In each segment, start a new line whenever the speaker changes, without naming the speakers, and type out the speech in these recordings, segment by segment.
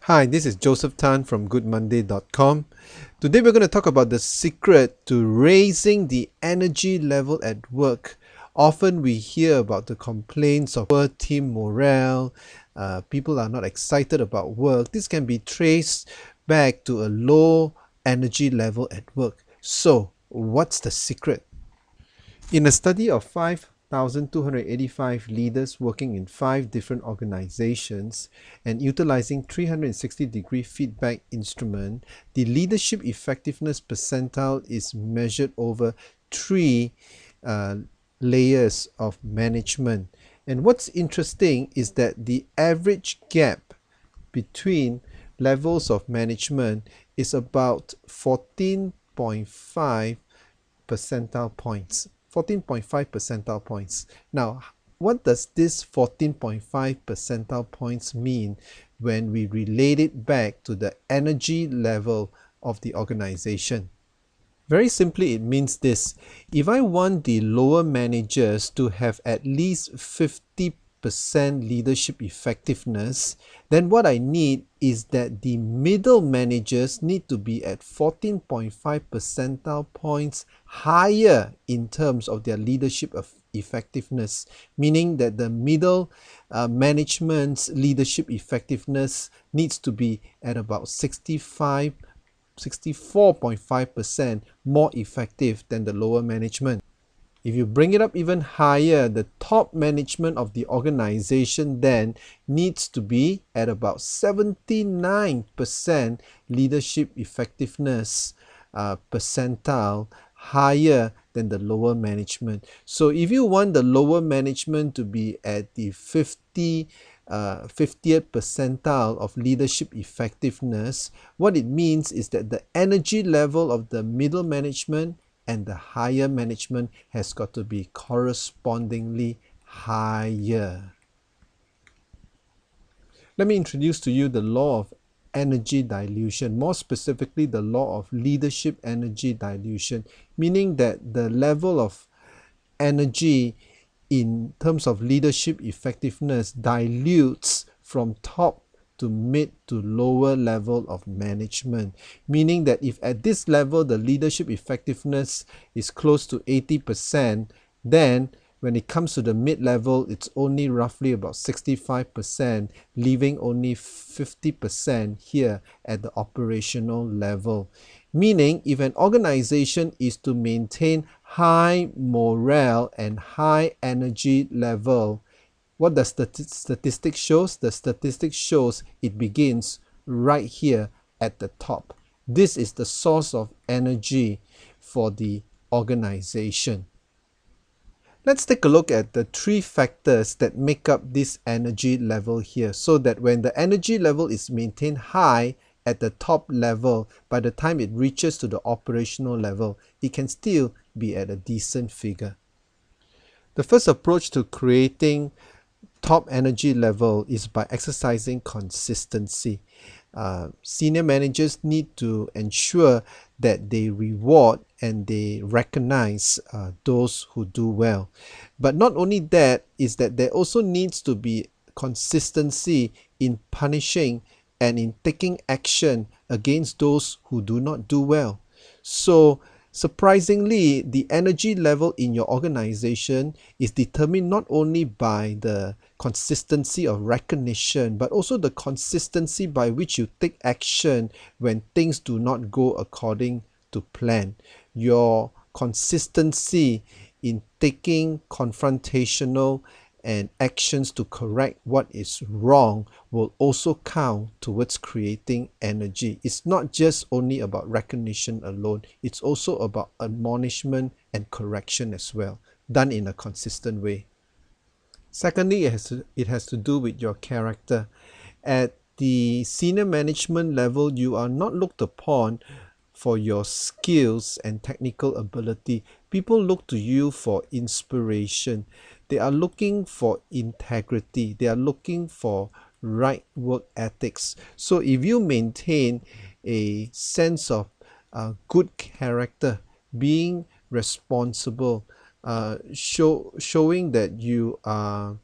Hi, this is Joseph Tan from goodmonday.com. Today we're going to talk about the secret to raising the energy level at work. Often we hear about the complaints of poor team morale, people are not excited about work. This can be traced back to a low energy level at work. So, what's the secret? In a study of 5,285 leaders working in 5 different organizations and utilizing 360-degree feedback instrument, the leadership effectiveness percentile is measured over 3 layers of management. And what's interesting is that the average gap between levels of management is about 14.5 percentile points. 14.5 percentile points. Now, what does this 14.5 percentile points mean when we relate it back to the energy level of the organization? Very simply, it means this. If I want the lower managers to have at least 50% leadership effectiveness, then what I need is that the middle managers need to be at 14.5 percentile points higher in terms of their leadership effectiveness, meaning that the middle management's leadership effectiveness needs to be at about 64.5% more effective than the lower management. If you bring it up even higher, the top management of the organization then needs to be at about 79% leadership effectiveness percentile higher than the lower management. So if you want the lower management to be at the 50th percentile of leadership effectiveness, what it means is that the energy level of the middle management and the higher management has got to be correspondingly higher. Let me introduce to you the law of energy dilution, more specifically the law of leadership energy dilution, meaning that the level of energy in terms of leadership effectiveness dilutes from top to mid to lower level of management, meaning that if at this level the leadership effectiveness is close to 80%, then when it comes to the mid-level, it's only roughly about 65%, leaving only 50% here at the operational level. Meaning, if an organization is to maintain high morale and high energy level, what does the statistics shows? The statistics shows it begins right here at the top. This is the source of energy for the organization. Let's take a look at the 3 factors that make up this energy level here, so that when the energy level is maintained high at the top level, by the time it reaches to the operational level, it can still be at a decent figure. The first approach to creating top energy level is by exercising consistency. Senior managers need to ensure that they reward and they recognize those who do well. But not only that, is that there also needs to be consistency in punishing and in taking action against those who do not do well. So surprisingly, the energy level in your organization is determined not only by the consistency of recognition, but also the consistency by which you take action when things do not go according to plan. Your consistency in taking confrontational and actions to correct what is wrong will also count towards creating energy. It's not just only about recognition alone, it's also about admonishment and correction as well, done in a consistent way. Secondly, it has to do with your character. At the senior management level, you are not looked upon for your skills and technical ability. People look to you for inspiration. They are looking for integrity. They are looking for right work ethics. So if you maintain a sense of good character, being responsible, showing that you are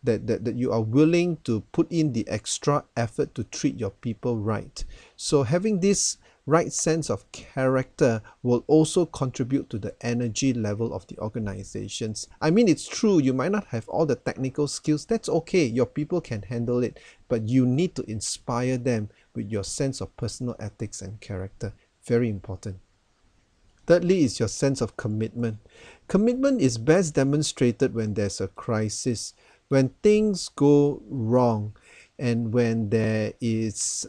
that you are willing to put in the extra effort to treat your people right. So having this right sense of character will also contribute to the energy level of the organizations. I mean, it's true, you might not have all the technical skills. That's okay. Your people can handle it, but you need to inspire them with your sense of personal ethics and character. Very important. Thirdly is your sense of commitment. Commitment is best demonstrated when there's a crisis, when things go wrong, and when there is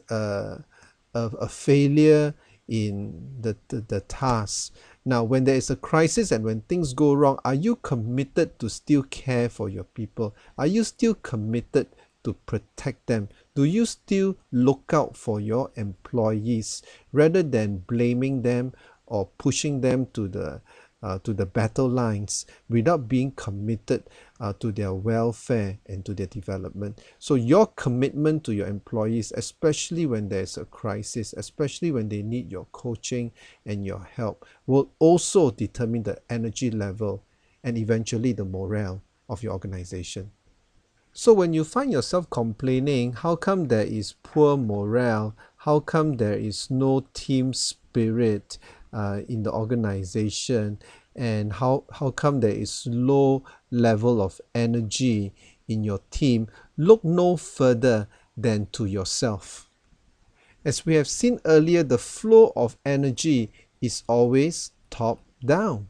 a failure in the task. Now, when there is a crisis and when things go wrong, are you committed to still care for your people? Are you still committed to protect them? Do you still look out for your employees rather than blaming them or pushing them to the battle lines without being committed to their welfare and to their development? So your commitment to your employees, especially when there's a crisis, especially when they need your coaching and your help, will also determine the energy level and eventually the morale of your organization. So when you find yourself complaining, how come there is poor morale? How come there is no team spirit in the organization? And how come there is low level of energy in your team? Look no further than to yourself. As we have seen earlier, the flow of energy is always top down.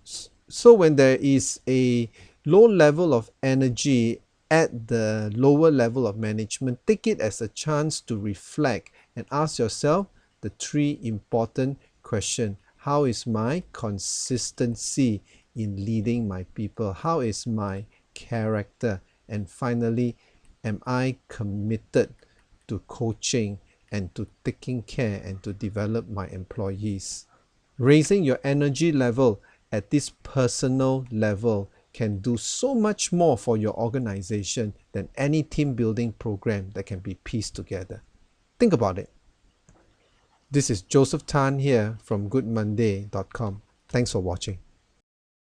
So when there is a low level of energy at the lower level of management, take it as a chance to reflect and ask yourself the three important questions. How is my consistency in leading my people? How is my character? And finally, am I committed to coaching and to taking care and to develop my employees? Raising your energy level at this personal level can do so much more for your organization than any team building program that can be pieced together. Think about it. This is Joseph Tan here from goodmonday.com. Thanks for watching.